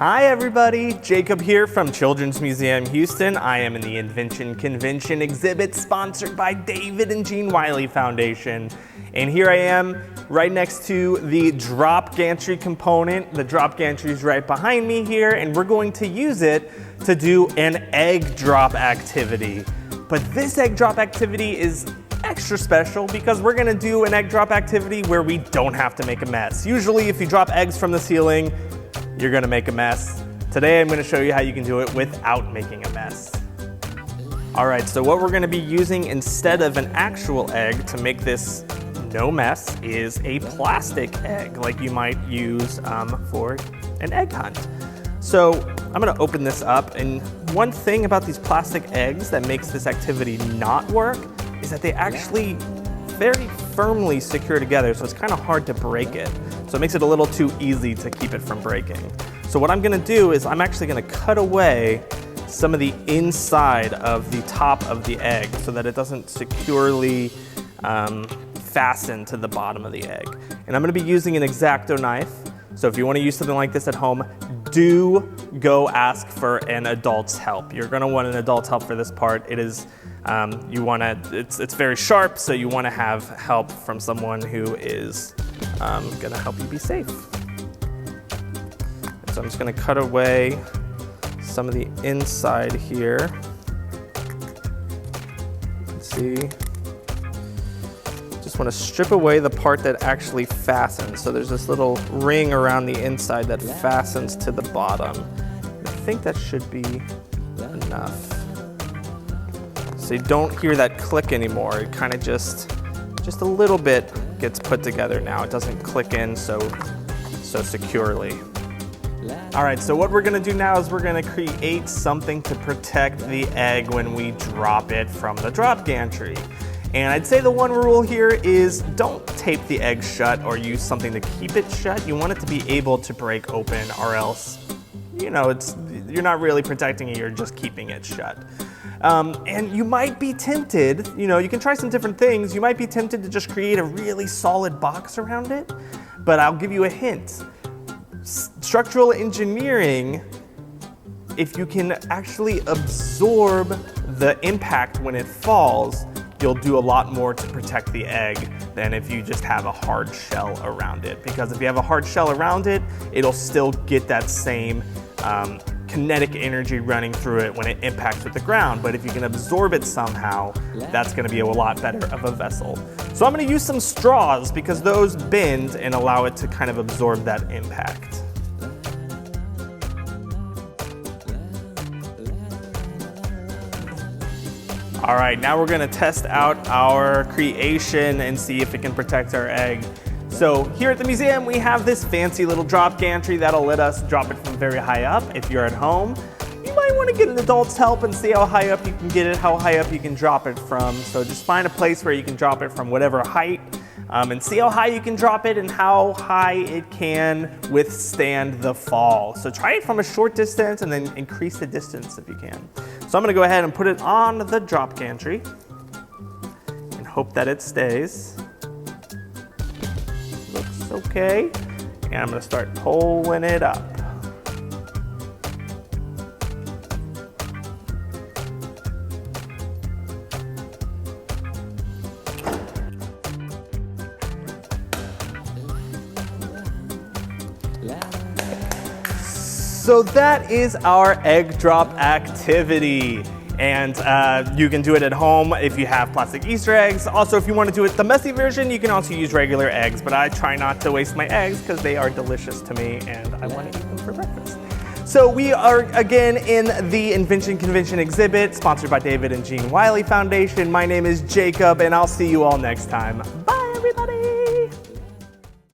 Hi everybody, Jacob here from Children's Museum Houston. I am in the Invention Convention exhibit sponsored by David and Jean Wiley Foundation. And here I am right next to the drop gantry component. The drop gantry is right behind me here, and we're going to use it to do an egg drop activity. But this egg drop activity is extra special because we're gonna do an egg drop activity where we don't have to make a mess. Usually if you drop eggs from the ceiling, you're gonna make a mess. Today I'm gonna show you how you can do it without making a mess. All right, so what we're gonna be using instead of an actual egg to make this no mess is a plastic egg, like you might use for an egg hunt. So I'm gonna open this up, and one thing about these plastic eggs that makes this activity not work is that they actually very firmly secure together, so it's kind of hard to break it. So it makes it a little too easy to keep it from breaking. So what I'm gonna do is I'm actually gonna cut away some of the inside of the top of the egg so that it doesn't securely fasten to the bottom of the egg. And I'm gonna be using an X-Acto knife. So if you wanna use something like this at home, do go ask for an adult's help. You're gonna want an adult's help for this part. It is, it's very sharp, so you wanna have help from someone who is gonna help you be safe. So I'm just gonna cut away some of the inside here. Let's see. Just wanna strip away the part that actually fastens. So there's this little ring around the inside that fastens to the bottom. I think that should be enough. So you don't hear that click anymore. It kind of just a little bit gets put together now. It doesn't click in so securely. All right, so what we're gonna do now is we're gonna create something to protect the egg when we drop it from the drop gantry. And I'd say the one rule here is don't tape the egg shut or use something to keep it shut. You want it to be able to break open, or else, you know, you're not really protecting it, you're just keeping it shut. And you might be tempted, you know, you can try some different things. You might be tempted to just create a really solid box around it, but I'll give you a hint. Structural engineering, if you can actually absorb the impact when it falls, you'll do a lot more to protect the egg than if you just have a hard shell around it. Because if you have a hard shell around it, it'll still get that same kinetic energy running through it when it impacts with the ground. But if you can absorb it somehow, that's gonna be a lot better of a vessel. So I'm gonna use some straws because those bend and allow it to kind of absorb that impact. All right, now we're gonna test out our creation and see if it can protect our egg. So here at the museum, we have this fancy little drop gantry that'll let us drop it from very high up. If you're at home, you might wanna get an adult's help and see how high up you can get it, how high up you can drop it from. So just find a place where you can drop it from whatever height and see how high you can drop it and how high it can withstand the fall. So try it from a short distance and then increase the distance if you can. So I'm gonna go ahead and put it on the drop gantry and hope that it stays. Looks okay. And I'm gonna start pulling it up. So that is our egg drop activity. And you can do it at home if you have plastic Easter eggs. Also, if you want to do it the messy version, you can also use regular eggs, but I try not to waste my eggs because they are delicious to me and I want to eat them for breakfast. So we are again in the Invention Convention exhibit sponsored by David and Jean Wiley Foundation. My name is Jacob and I'll see you all next time. Bye.